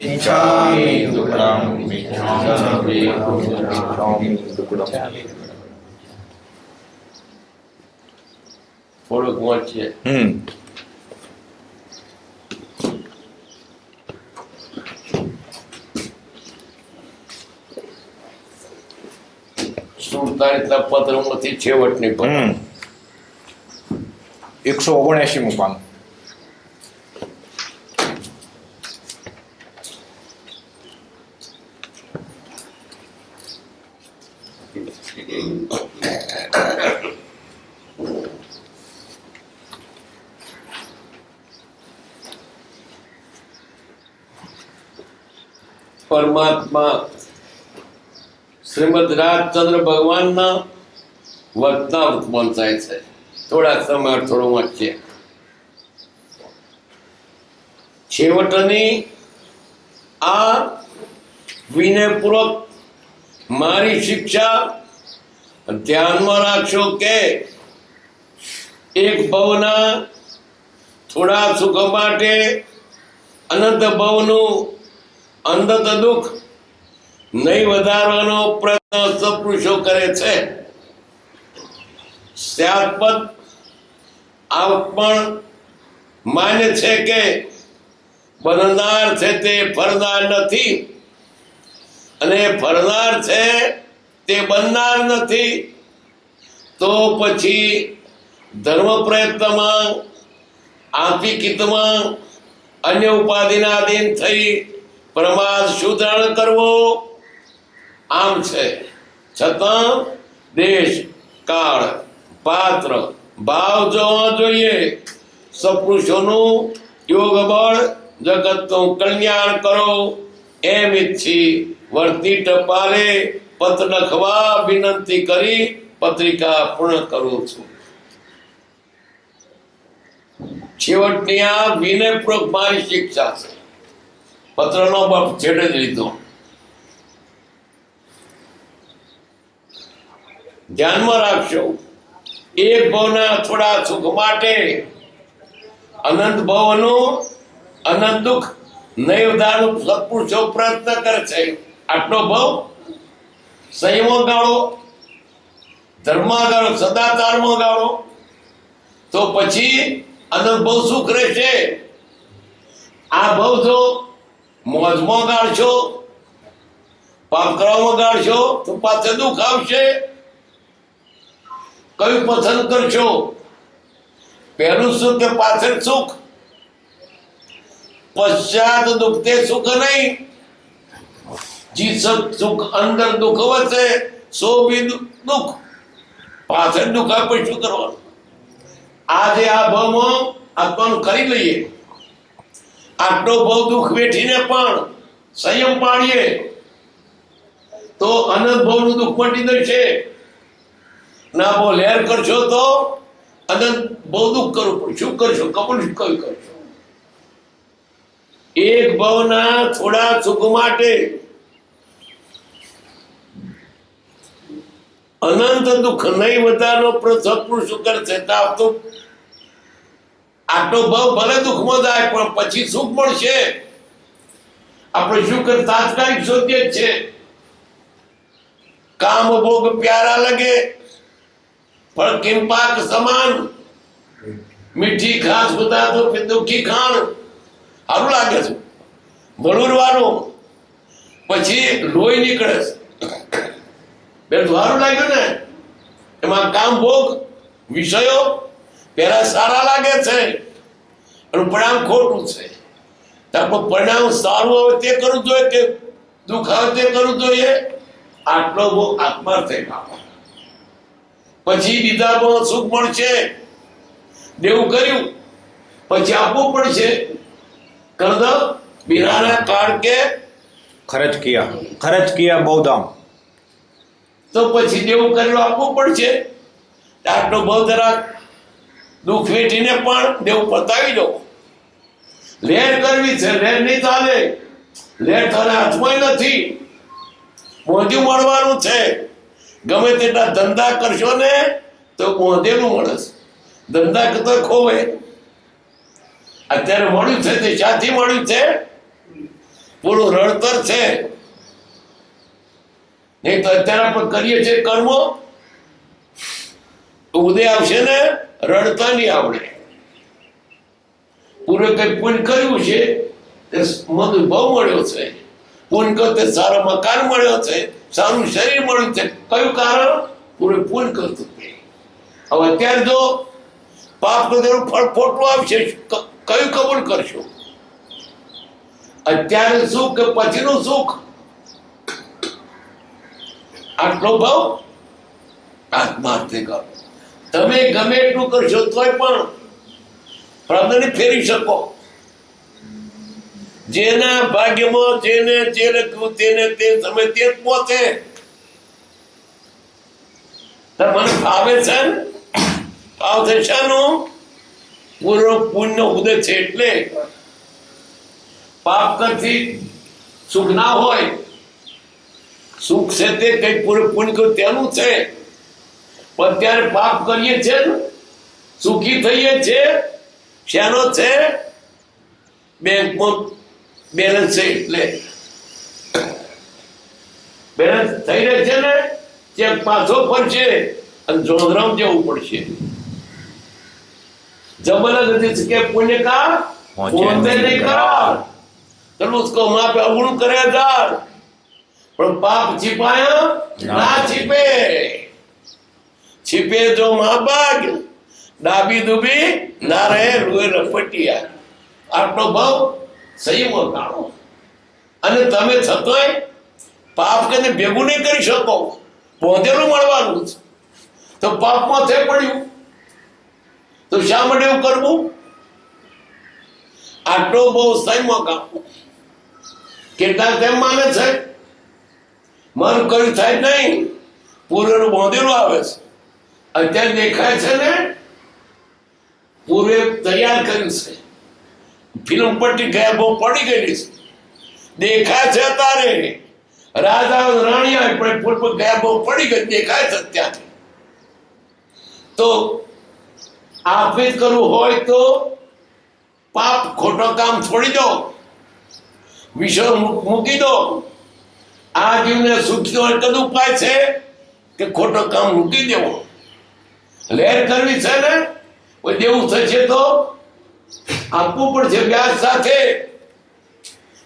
इच्छामि दुक्कडं इच्छामि दुक्कडं થોડુંક વાંચીએ. સુડતાલીસના પત્રમાંથી છેવટની પત્ર. 179મું પાન. પરમાત્મા શ્રીમદ રાજચંદ્ર ભગવાનના વચનામૃત વંચાય છે. થોડા સમય થોડું વાંચીએ. છેવટની આ વિનયપૂર્વક મારી શિક્ષા ધ્યાનમાં રાખશો કે એક ભવના થોડા સુખ માટે અનંત ભવનું અંધત દુઃખ નહીં વધારવાનો પ્રયત્ન સત્પુરુષો કરે છે. ત્યારપદ આ પણ માન્ય છે કે બનનાર છે તે ફરનાર નથી અને ફરનાર છે તે બનનાર નથી. તો પછી ધર્મ પ્રયત્નમાં આર્થિક હિતમાં અન્ય ઉપાધિના આધીન થઈ પ્રમાદ સુધારણ કરવો આમ છે. છતાં દેશ કાળ પાત્ર ભાવ જોવા જોઈએ. સત્પુરુષોનું યોગ બળ જગતનું કલ્યાણ કરો એમ ઈચ્છી વર્તી ટપાલે પત્ર લખવા વિનંતી કરી પત્રિકા પૂર્ણ કરું છું. છેવટની આ વિનયપૂર્વક મારી શિક્ષા છે. પત્રનો બાપ છેડે જ લીધો. ધ્યાનમાં રાખશો એક ભવના થોડા સુખ માટે અનંત ભવનું અનંત દુઃખ નહીં વધારવાનું સત્પુરુષો પ્રયત્ન કરે છે. આટલો ભવ સંયમમાં ગાળો, ધર્મમાં ગાળો, સદાચારમાં ગાળો તો પછી અનંત ભવ સુખ રહેશે. આ ભવ જો મોજમાં ગાળશો, પાપ કરવામાં ગાળશો તો પાછળ દુઃખ આવશે. કયું પસંદ કરશો? પહેલું સુખ કે પાછળ સુખ? પશ્ચાત દુઃખ તે સુખ નહીં. જી સુખ અંદર દુઃખ વધશે સો બી દુઃખ, પાછળ દુઃખ આપે શું કરવાનું? આજે આ ભાવમાં આત્માનું કરી લઈએ. આટલો બહુ દુઃખ વેઠીને પણ સંયમ પાડીએ તો અનંત ભવનું દુઃખ મટી જશે. ના બહુ લહેર કરશો તો અનંત બહુ દુઃખ કરવું પડે. શું કરશો? કબૂલ કયું કરશો? એક ભવના થોડા સુખ માટે અનંત દુઃખ નહીં વધારનો સત્પુરુષ કરશે. તો આટલો ભાવ ભલે દુઃખમાં જાય પણ પછી સુખ મળશે. આપણે શું કર તાત્કાલિક શોધીએ છે. કામ ભોગ પ્યારા લગે પણ કિંપાક સમાન. મીઠી ઘાસ બધા તો દુઃખી ખાણ સારું લાગે છે. વળુરવાનું પછી લોહી નીકળે છે. બે સારું લાગ્યું ને. એમાં કામ ભોગ વિષયો પેલા સારા લાગે છે અને પરિણામ ખોટું છે. તો પરિણામ સારું આવે તે કરવું જોઈએ કે દુઃખ આવે તે કરવું જોઈએ? આટલો બહુ આત્મા થઈ ગયો. પછી બીજામાં સુખ મળશે. દેવું કર્યું પછી આપવું પડશે. કર્દ બિરાના કાળ કે खर्च किया बहुत दाम. તો પછી દેવું કરેલું આપવું પડશે. આટલો બહુ જરાક દુઃખ વેઠીને પણ દેવું પતાવી દો. લહેર કરવી છે, લહેર નહીં ચાલે. લહેર તારા હાથમાં નથી. મોંધું મળવાનું છે. ગમે તેટલા ધંધા કરશો ને તો મોંધેલું મળે. ધંધા કરતો ખોવે. અત્યારે મળ્યું છે તે ક્યાંથી મળ્યું છે? પૂરું રડતર છે. નહીં તો અત્યારે આપણે કરીએ છીએ કર્મો, ઉદય આવશે ને રડતા નહીં આવડે. પૂરે કઈ પુણ્ય કર્યું છે તે મન બહુ મળ્યો છે, પુણ્ય કરતે સારો મકાન મળ્યો છે, સારું શરીર મળ્યું છે. કયું કારણ? પૂરે પુણ્ય કરતું. હવે અત્યારે જો પાપ કરેલું ફળ ખોટું આવશે, કયું કબૂલ કરશો? અત્યારે સુખ કે પછીનું સુખ? આટલો ભાવ આત્માર્થે કરો. તમે ગમે એટલું કરશો તોય પણ પ્રાર્થના ફેરવી શકો. જેના ભાગ્યમાં જેને જે લખ્યું તેને તે સમય તે જ પહોંચે. મને ભાવે છે ને, ભાવ થશે નું પૂર્વ પુણ્ય ઉદય છે. એટલે પાપ કરતી સુખ ના હોય. સુખ છે તે કઈ પૂરે પુણ્ય કર્યું તેનું છે. પણ ત્યારે પાપ કરીએ છે ને સુખી થઈએ છે. શેનો છે? બેંકમાં બેલેન્સ છે એટલે બેલેન્સ થઈ રહે છે ને, ચેક પાછો ફરશે અને જોધરામ જવું પડશે. जबरदस्ती के पुण्य का पहुंचे नहीं करार, चलो उसको वहां पे अवगुण करेगा. पर पाप छिपाया ना छिपे, छिपे जो महाभाग डाबी दुबी ना रहे रुए लपटिया. આટલો ભાવ સંયમો કાઢો. અને તમે છતોય પાપ કને ભેગું નહીં કરી શકો, પહોંચેલું મળવાનું છે. તો પાપમાં થઈ પડ્યું તો શા માટે એવું કરવું? આટલો બહુ સંયમો કાઢો. કેટલાક તેમ માને છે મારું કર્યું થાય નહીં, પૂર્વનું બાંધેલું આવે છે. અત્યારે દેખાય છે ને પૂર્વે તૈયાર કર્યું છે, ફિલ્મ પટ્ટી ગયા બહુ પડી ગયેલી છે, દેખાય છે. તારે રાજા રાણી આવે પણ પૂર્વ ગયા બહુ પડી ગઈ દેખાય છે ત્યાંથી. તો આફિત કરવું હોય તો પાપ ખોટો કામ છોડી દો, વિષય મૂકી દો. આ જીવને સુખી હોય કદ ઉપાય છે કે ખોટો કામ મૂકી દેવો. લહેર કરવી છે ને કોઈ દેવું થશે તો આપવું પડશે વ્યાજ સાથે.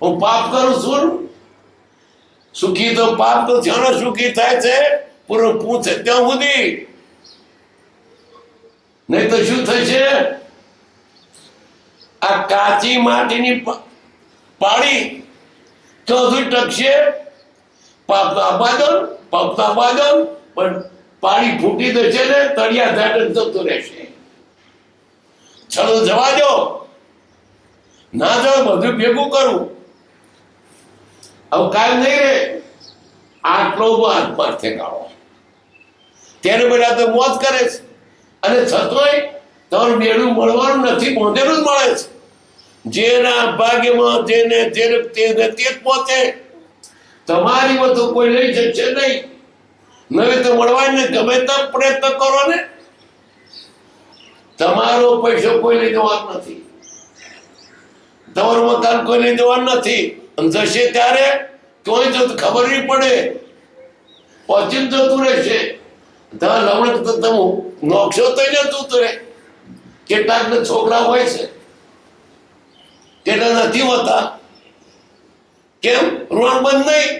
હું પાપ કરું છું, સુખી તો પાપ તો જ્યાં સુખી થાય છે પૂરો પૂછે ત્યાં સુધી. નહીં તો શું થશે? આ કાચી માટીની પાડી તો ટકશે. પાપનો આબાદન પણ પાણી ફૂટી જશે ને તળિયા ધાટ જતું રહેશે. ચલો જવા દો, ના જાઓ, બધું ભેગું કરું હવે કાંઈ નહીં રે. આટલો આત્માર્થે કાઢો. તેને બધા તો મોજ કરે છે અને છતોય તમારું બેડું મળવાનું નથી, બાંધેલું જ મળે છે. જેના ભાગ્યમાં જેને જે તે જ પહોંચે. તમારી બધું કોઈ લઈ જશે નહીં. નવે તો મળવાય ને ગમે તેમ પ્રયત્ન કરો ને, તમારો પૈસો કોઈ લઈ જવાનો નથી, તમારું મકાન કોઈ લઈ જવાનું નથી. અને જશે ત્યારે કોઈ જો ખબર નહીં પડે, પહોંચી જતું રહેશે. તમે લવણ તો તમે નોકશો તો જતું રહે. કેટલાક છોકરા હોય છે, કેટલા નથી હોતા. કેમ? ઋણ બંધ નહીં.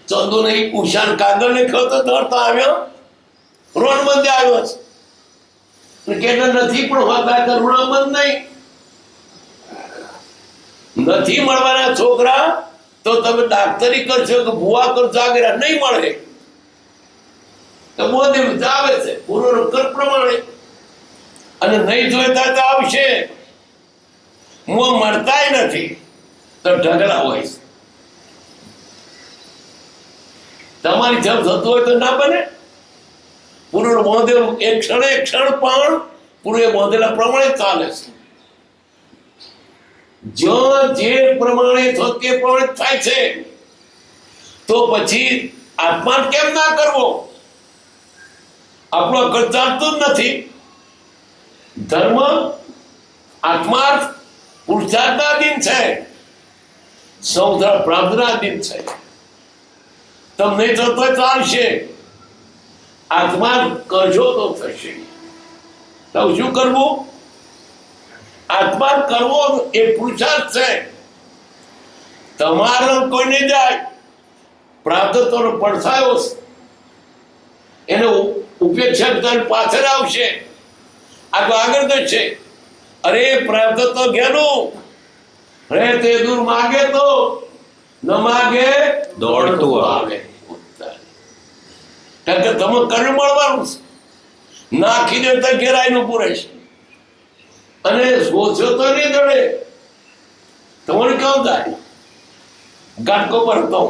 ચંદુ નહીં ઉષાન કાગળ ને ખતો દોડતો આવ્યો, ઋણ બંધ આવ્યો છે. કેટલા નથી પણ હોતા કે ઋણ બંધ નહીં. નથી મળવાના છોકરા તો તમે ડાક્ટરી કરશો કે ભૂવા કરશો, આગળ નહીં મળે તો મોદી આવે છે પૂર્વ કર પ્રમાણે. અને નહીં જોઈતા તો આવશે. હું મળતાય નથી તો ઢગલા હોય છે. તમારી જેમ થતું હોય તો ના બને. પૂર્વ બાંધેલું એક ક્ષણ પણ પૂર્વે બાંધેલા પ્રમાણે ચાલે છે. જો જે પ્રમાણે તે પ્રમાણે થાય છે તો પછી આત્મા કેમ ના કરવો? આપણો અકળ ચાલતું જ નથી. ધર્મ, આત્માર્થ પુરુષાર્થના દિન છે, સૌથી પ્રાર્થના દિન છે. તમને તો ચાલશે, આત્મા કરજો તો થશે. તો શું કરવું? આત્મા કરવો એ પુરુષાર્થ છે. તમારો કોઈ નહીં જાય, પ્રાપ્તતાનો પડછાયો એનો ઉપેક્ષા કરી પાછળ આવશે, આગળ જશે. અરે પ્રાપ્ત તો ઘેરું રે તે દૂર માગે તો ન માગે દોડતું આવે. કારણ કે તમે કર્મ મળવાનું છે, નાખી દે તો ઘેરાયનું પૂરે છે. અને સોચો તો નહીં દોડે, તમારે કેવું થાય? ગાટકો પર હતો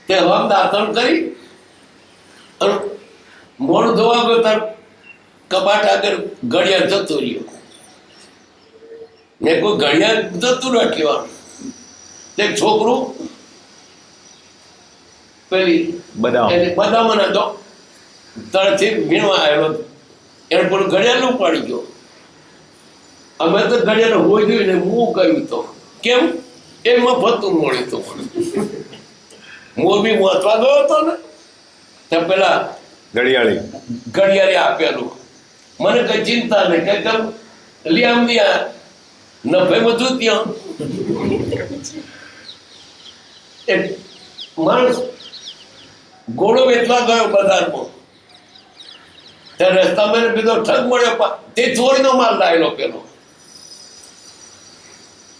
તે હમ દાંતણ કરી અને મોડું ધોવા ગયો તાર કબાટ આગળ ઘડિયાળ જતું રહ્યું. મેં કોઈ ઘડિયાળ જતું રાખ્યું આમ. તે છોકરું પેલી બદામ હતો તળથી વીણવા આવેલો, એને પેલું ઘડિયાળ ઉપાડી ગયો. અમે તો ઘડિયાળ હોય જોયું ને હું કહ્યું તો કેમ એ મફતું મળ્યું હતું. મોરબી વાંચવા ગયો હતો ને તો પેલા ઘડિયાળી આપેલું. મને કઈ ચિંતા નહીં, કઈ કેમ લઈ આમ નફે બધું ત્યાં. એક માણસ ઘોડો વેચવા ગયો બજારમાં, ત્યાં રસ્તા મને બીજો ઠગ મળ્યો, તે ચોરીનો માલ લાવેલો પેલો.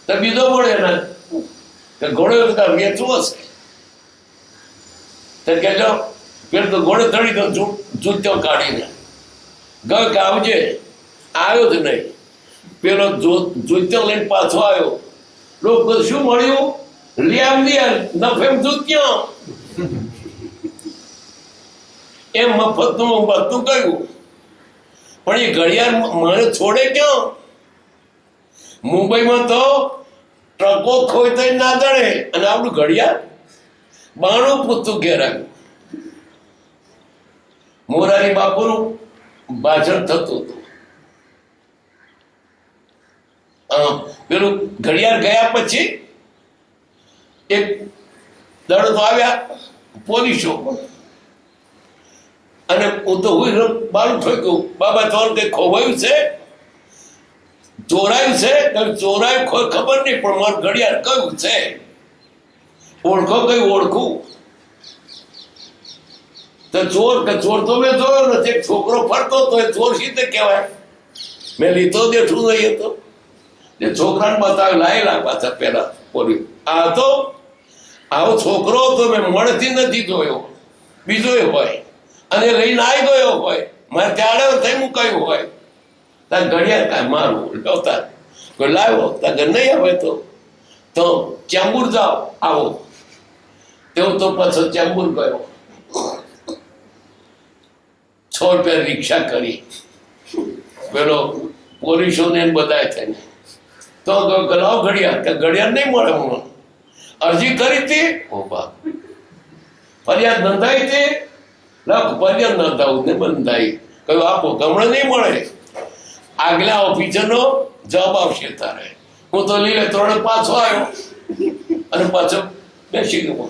તો બીજો મળે ને કે ઘોડો વેચવો હશે, તો કહેજો પેલો તો ઘોડે ચડી ગયો, જૂતો કાઢીને ગયો કે આવજે. આવ્યો જ નહીં. પેલો જૂતો લઈને પાછો આવ્યો. લોકો શું મળ્યું? લઈ આવી નફેમ જૂત્યો. એમ મફતનું બધું કહ્યું, પણ એ ઘડિયાળ મને છોડે ક્યાં? મુંબઈમાં તો ટ્રકો ખોઈ થઈ ના જડે, અને આપણું ઘડિયાળ 92 પૂછતું ઘેર આવ્યું. મોરારી બાપુનું ભાષણ થતું હતું. પેલું ઘડિયાળ ગયા પછી એક દડો તો આવ્યા પોલીસો, અને હું તો બારું ઠોક્યું, બાબા તમારું કઈ ખોવાયું છે, ચોરાયું છે? ચોરાયું ખબર નહીં, પણ મારું ઘડિયાળ કયું છે ઓળખો, કઈ ઓળખું? તો ચોર તો મેં જોયો નથી. એક છોકરો ફરતો તો એ ચોર સીધે કહેવાય. મેં લીધો દેઠું નહીં હતો. એ છોકરાને બતાવ્યું, લાયેલા પાછા પેલા પોલીસ. આ હતો આવો છોકરો તો મેં મળતી નથી જોયો, બીજો હોય, અને લઈને આવી ગયો હોય, મારે ત્યાં થઈ મુકાયું હોય. તાર ઘડિયાળ કાંઈ મારું લવતા કોઈ લાવ્યો, તાર નહીં આવે તો ચેમ્બુર જાઓ, આવો. તેવું તો પાછો ચેમ્બુર ગયો, 6 રૂપિયા રિક્ષા કરી, પેલો પોલીસોને બધા થઈને તો લાવ ઘડિયાળ, કે ઘડિયાળ નહીં મળે. હું અરજી કરી હતી, ફરિયાદ નોંધાઈ હતી, ફરિયાદ નોંધાવું ને બંધાઈ, કહ્યું આપો, હમણાં નહીં મળે, આગલા ઓફિસરનો જવાબ આવશે તારે. હું તો લીલે 3 પાછો આવ્યો અને પાછો બેસી ગયો.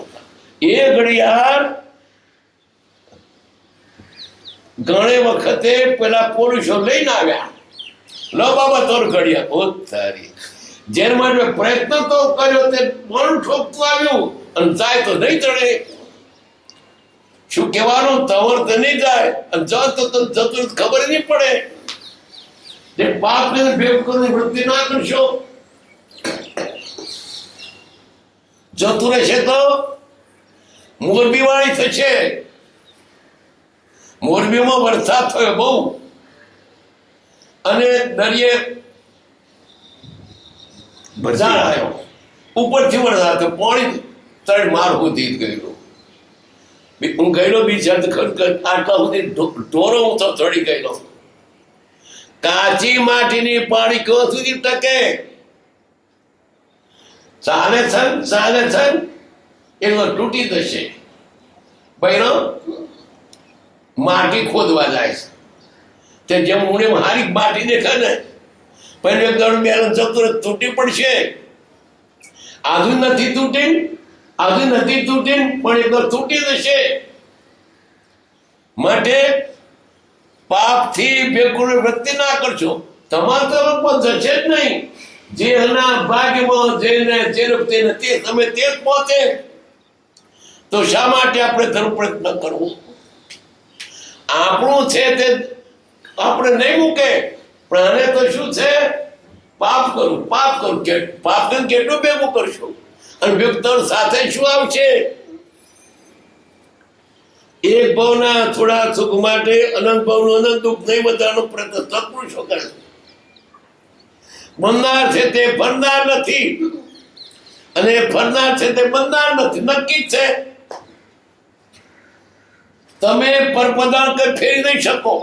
એ ઘડિયાળ ઘણી વખતે પેલા પોલીસો લઈને આવ્યા, લો બાબા તોર ઘડિયાળ. ઓ તારી, જેને માટે પ્રયત્ન તો કર્યો તે મન ઠોકતું આવ્યું, અને જાય તો નહીં ચડે. શું કહેવાનું? તવર તો નહીં જાય, અને જતું ખબર નહીં પડે. જે પાપ ને ભેગ કરીને વૃત્તિ ના કરશો, જતું રહેશે તો મોરબી વાળી થશે. મોરબીમાં વરસાદ થયો બહુ, અને દરિયે ઝાડ આવ્યો, ઉપરથી વરસાદ થયો, પાણી 3 માળ સુધી ગયેલો. હું ગયેલો બીજા આટલા સુધી ઢોરો હું તો ચડી ગયેલો. કાચી માટીની પાણી ક્યાં સુધી ટકે? ચાલે છે એનો તૂટી જશે. બહેનો માટી ખોદવા જાય છે, તે જેમ હું હારી માટી દેખાય ને પણ એક દળ બેલેન્સ જતું તૂટી પડશે. આજુ નથી તૂટી પણ એક દળ તૂટી જશે. માટે પાપથી બેકુળ વૃત્તિ ના કરશો. તમારા તરફ પણ જશે જ નહીં. જેના ભાગ્યમાં જેને જે નથી તમે તે જ પહોંચે. તો શા માટે આપણે ધર્મ પ્રયત્ન કરવું? આપણું છે તે આપણે નહીં મૂકે, પણ આને તો શું છે? પાપ કરું કે પાપ કરીને કેટલું ભેગું કરશું? અને વ્યક્તિ સાથે શું આવશે? એક ભાવના થોડા સુખ માટે અનંત ભાવનું અનંત દુઃખ નહીં બધાનો પ્રયત્ન સત્પુરુષો કરે. બનનાર છે તે ફરનાર નથી, અને ફરનાર છે તે બનનાર નથી. નક્કી જ છે. તમે પરપદાન કઈ ફેરી નહીં શકો.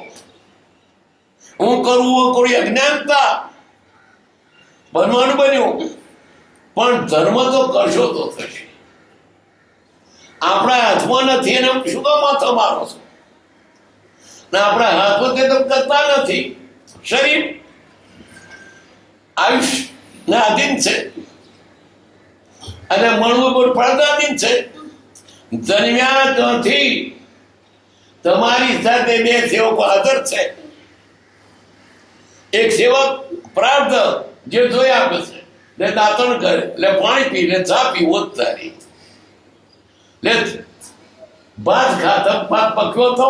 હું કરું અજ્ઞાનતા બનવાનું બન્યું, પણ ધર્મ તો કરશો તો થશે. આપણા હાથમાં નથી એને શું કામ માથો મારો છો? ને આપણા હાથમાં તે તો કરતા નથી. શરીર આયુષ્ય આધીન છે અને મળવું પણ ફળદાધીન છે. જન્મ્યા ત્યાંથી તમારી સાથે બે સેવકો હાજર છે. એક સેવક પ્રાર્થ જે જોઈ આપે છે, લે દાંતણ કરે, લે પાણી પી, લે ચા પી, ઓતારી લે ભાત ખા, તબ ભાત પક્યો તો,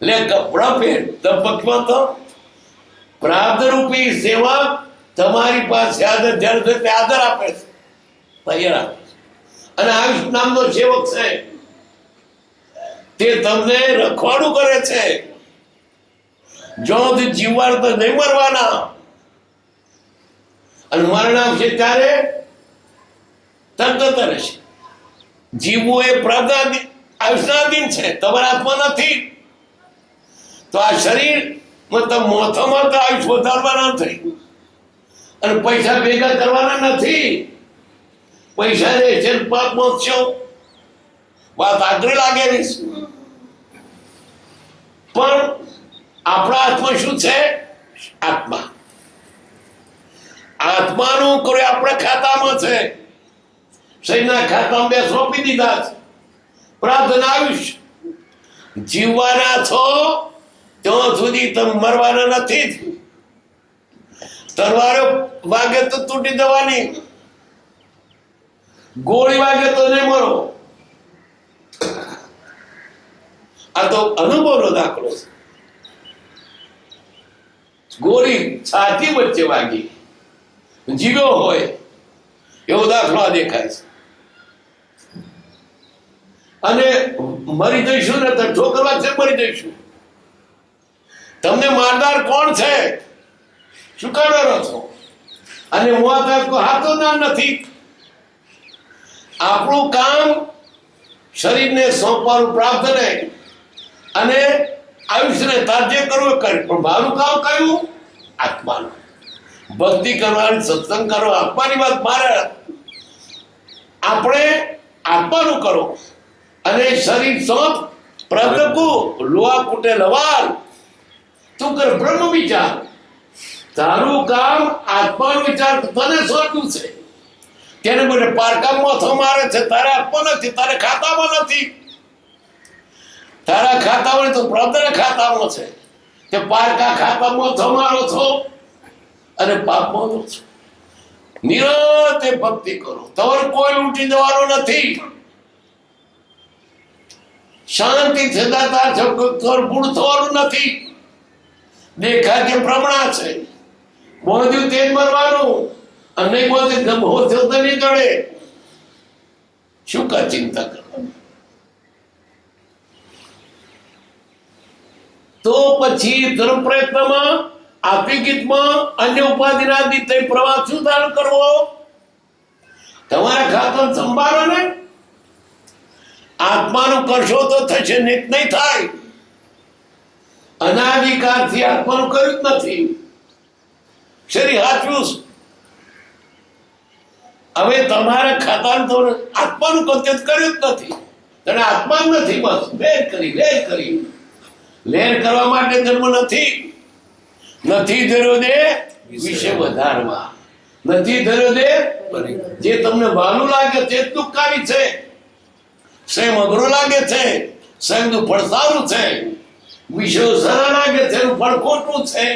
લે કપડા પહેર, તબ પક્યો તો. પ્રાર્થ રૂપી સેવા તમારી પાસે આદર જ્યારે તે આદર આપે છે, તૈયાર આપે છે. અને આયુષ નામનો સેવક છે તે તમને રખવાડું કરે છે. જો જીવવા તો નહીં મરવાના, અને મરણ આવશે ત્યારે તરત રહેશે. જીવવું એ પ્રાર્થના આયુષ્નાધીન છે, તમારા હાથમાં નથી. તો આ શરીર મતલબ મોથામાં તો આયુષ વધારવાના થઈ, અને પૈસા ભેગા કરવાના નથી. પૈસા રહેશે પાપ મોક્ષો વાત આગળ લાગેલી. પણ આપણા હાથમાં શું છે? આત્મા. આત્માનું કોઈ આપણા ખાતામાં છે. શરીરના ખાતામાં બે સોંપી દીધા છે. પ્રાર્થના આયુષ્ય જીવવાના છો ત્યાં સુધી તમે મરવાના નથી. તલવારો વાગે તો તૂટી જવાની, ગોળી વાગે તો નહીં મરો. આ તો અનુભવનો દાખલો છે. ગોળી છાતી વચ્ચે વાગી જીવ્યો હોય એવો દાખલો આ દેખાય છે. અને મરી જઈશું ને તો ઠોકરવા છે, મરી જઈશું. તમને મારનાર કોણ છે? શું કરવાનો છો? અને હું હાથો ના નથી. આપણું કામ શરીરને સોંપવાનું પ્રાપ્ત નહીં, અને આયુષ્યને તાજ્ય કરવું કરે. પણ મારું કામ કયું? આત્માનું. ભક્તિ કરવાની, સત્સંગ કરો, આત્માની વાત મારે. આપણે આત્માનું કરો, અને શરીર સોંપ પ્રદકુ લોહા કુટે લવાર તું કર બ્રહ્મ વિચાર. તારું કામ આત્માનો વિચાર તને સોંપ્યું છે. તેને મને પારકા મોથો મારે છે, તારે આત્મા નથી, તારે ખાતામાં નથી. તારા ખાતામાં તો પ્રદના ખાતામાં છે. તે પારકા ખાતામાં મોથો મારો છો અને પાપ મોનો છો. નિરંતર ભક્તિ કરો, તમારે કોઈ લૂંટી જવાનો નથી. શાંતિ સદાચાર છે, ગુણ થવાનું નથી. દેખા કે પ્રમાણ છે. બોધ્યું તે જ મરવાનું, અને નહીં બોધ્યું ગમો થયો તો નહીં જડે. શું કા ચિંતા કરવાની? તો પછી ધર્મ પ્રયત્નમાં, આત્મિક હિતમાં, અન્ય ઉપાધિના રીતે પ્રવાહ શું ધારણ કરવો? તમારા ખાતા સંભાળો ને. આત્માનું કરશો તો થશે, નહીં થાય. અનાધિકારથી આત્માનું કર્યું જ નથી. શરીર હાચવું. હવે તમારા ખાતાનું તો આત્માનું કત્ય કર્યું જ નથી. તને આત્મા નથી. બસ વેર કરી લેર કરવા માટે જન્મ નથી ધર્યો દે વિશે વધારવા, નથી ધર્યો દે જે તમને વાલું લાગે છે દુઃખકારી છે, સ્વયં અઘરો લાગે છે, સ્વયંનું ફળ સારું છે, વિષયો સારા લાગે છે એનું ફળ ખોટું છે.